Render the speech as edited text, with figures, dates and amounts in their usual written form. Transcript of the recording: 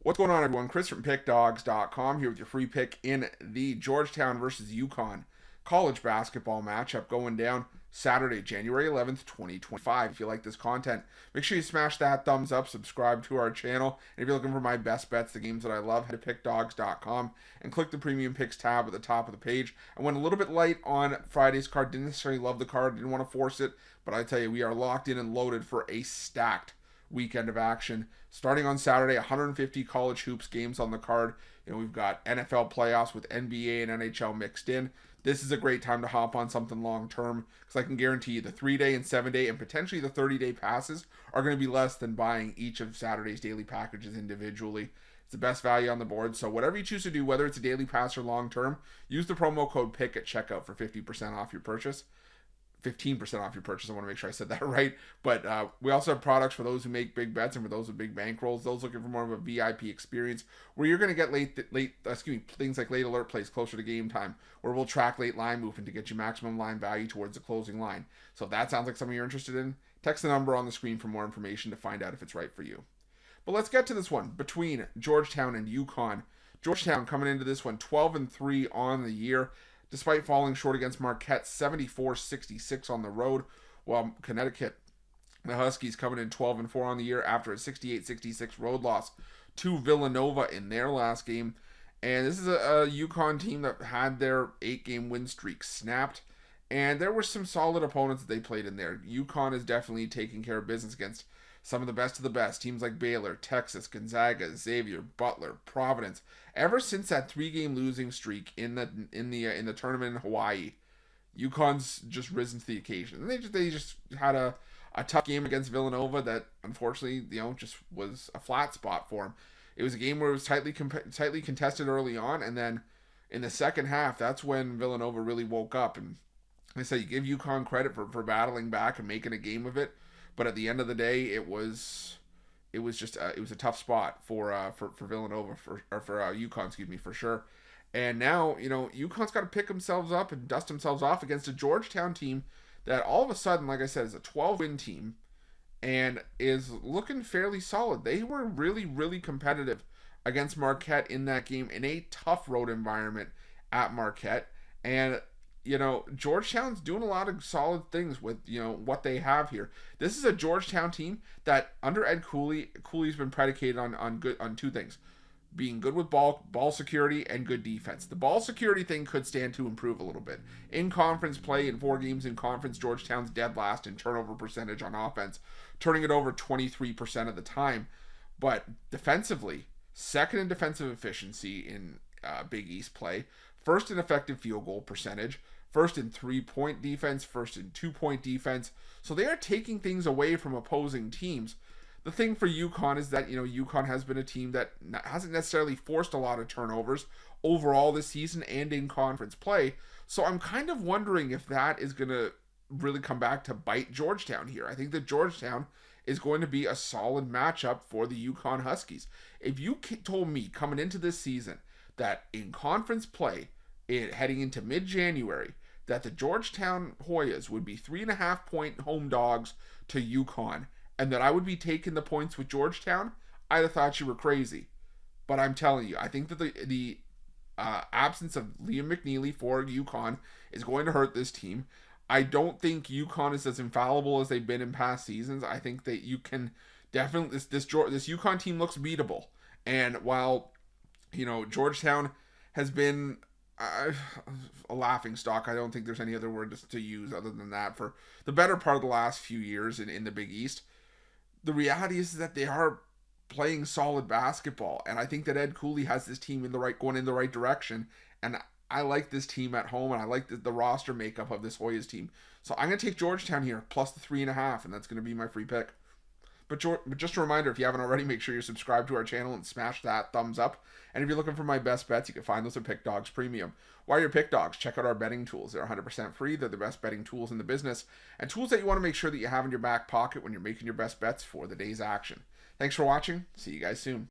What's going on, everyone? Chris from Pickdawgz.com here with your free pick in the Georgetown versus UConn college basketball matchup going down Saturday, January 11th, 2025. If you like this content, make sure you smash that thumbs up, subscribe to our channel, and if you're looking for my best bets, the games that I love, head to Pickdawgz.com and click the Premium Picks tab at the top of the page. I went a little bit light on Friday's card, didn't necessarily love the card, didn't want to force it, but I tell you, we are locked in and loaded for a stacked weekend of action. Starting on Saturday, 150 college hoops games on the card. We've got NFL playoffs with NBA and NHL mixed in. This is a great time to hop on something long term because I can guarantee you the 3-day and 7-day and potentially the 30-day passes are going to be less than buying each of Saturday's daily packages individually. It's the best value on the board. So whatever you choose to do, whether it's a daily pass or long term, use the promo code PICK at checkout for 50% off your purchase. 15% off your purchase. I want to make sure I said that right. But we also have products for those who make big bets and for those with big bankrolls, those looking for more of a VIP experience where you're going to get things like late alert plays closer to game time, where we'll track late line movement to get you maximum line value towards the closing line. So if that sounds like something you're interested in, text the number on the screen for more information to find out if it's right for you. But let's get to this one between Georgetown and UConn. Georgetown coming into this one 12-3 on the year, despite falling short against Marquette 74-66 on the road, while Connecticut, the Huskies, coming in 12-4 on the year after a 68-66 road loss to Villanova in their last game. And this is a UConn team that had their 8-game win streak snapped, and there were some solid opponents that they played in there. UConn is definitely taking care of business against some of the best teams like Baylor, Texas, Gonzaga, Xavier, Butler, Providence. Ever since that 3-game losing streak in the tournament in Hawaii, UConn's just risen to the occasion. And they just had a tough game against Villanova that unfortunately just was a flat spot for them. It was a game where it was tightly contested early on, and then in the second half, that's when Villanova really woke up. And like I said, you give UConn credit for battling back and making a game of it. But at the end of the day, it was a tough spot for Villanova for UConn, for sure. And now UConn's got to pick themselves up and dust themselves off against a Georgetown team that all of a sudden, like I said, is a 12-win team and is looking fairly solid. They were really, really competitive against Marquette in that game in a tough road environment at Marquette. And Georgetown's doing a lot of solid things with, what they have here. This is a Georgetown team that under Ed Cooley's been predicated on two things: being good with ball security and good defense. The ball security thing could stand to improve a little bit. In conference play, in 4 games in conference, Georgetown's dead last in turnover percentage on offense, turning it over 23% of the time. But defensively, second in defensive efficiency in Big East play, first in effective field goal percentage, first in 3-point defense, first in 2-point defense. So they are taking things away from opposing teams. The thing for UConn is that, UConn has been a team that hasn't necessarily forced a lot of turnovers overall this season and in conference play. So I'm kind of wondering if that is going to really come back to bite Georgetown here. I think that Georgetown is going to be a solid matchup for the UConn Huskies. If you told me coming into this season that in conference play, heading into mid-January, that the Georgetown Hoyas would be 3.5-point home dogs to UConn, and that I would be taking the points with Georgetown, I'd have thought you were crazy. But I'm telling you, I think that the absence of Liam McNeely for UConn is going to hurt this team. I don't think UConn is as infallible as they've been in past seasons. I think that you can definitely this UConn team looks beatable. And while Georgetown has been a laughing stock, I don't think there's any other word to use other than that for the better part of the last few years in the Big East. The reality is that they are playing solid basketball, and I think that Ed Cooley has this team going in the right direction. And I like this team at home, and I like the roster makeup of this Hoyas team. So I'm going to take Georgetown here plus the 3.5, and that's going to be my free pick. But just a reminder, if you haven't already, make sure you're subscribed to our channel and smash that thumbs up. And if you're looking for my best bets, you can find those at Pickdawgz Premium. While you're Pickdawgz, check out our betting tools. They're 100% free. They're the best betting tools in the business, and tools that you want to make sure that you have in your back pocket when you're making your best bets for the day's action. Thanks for watching. See you guys soon.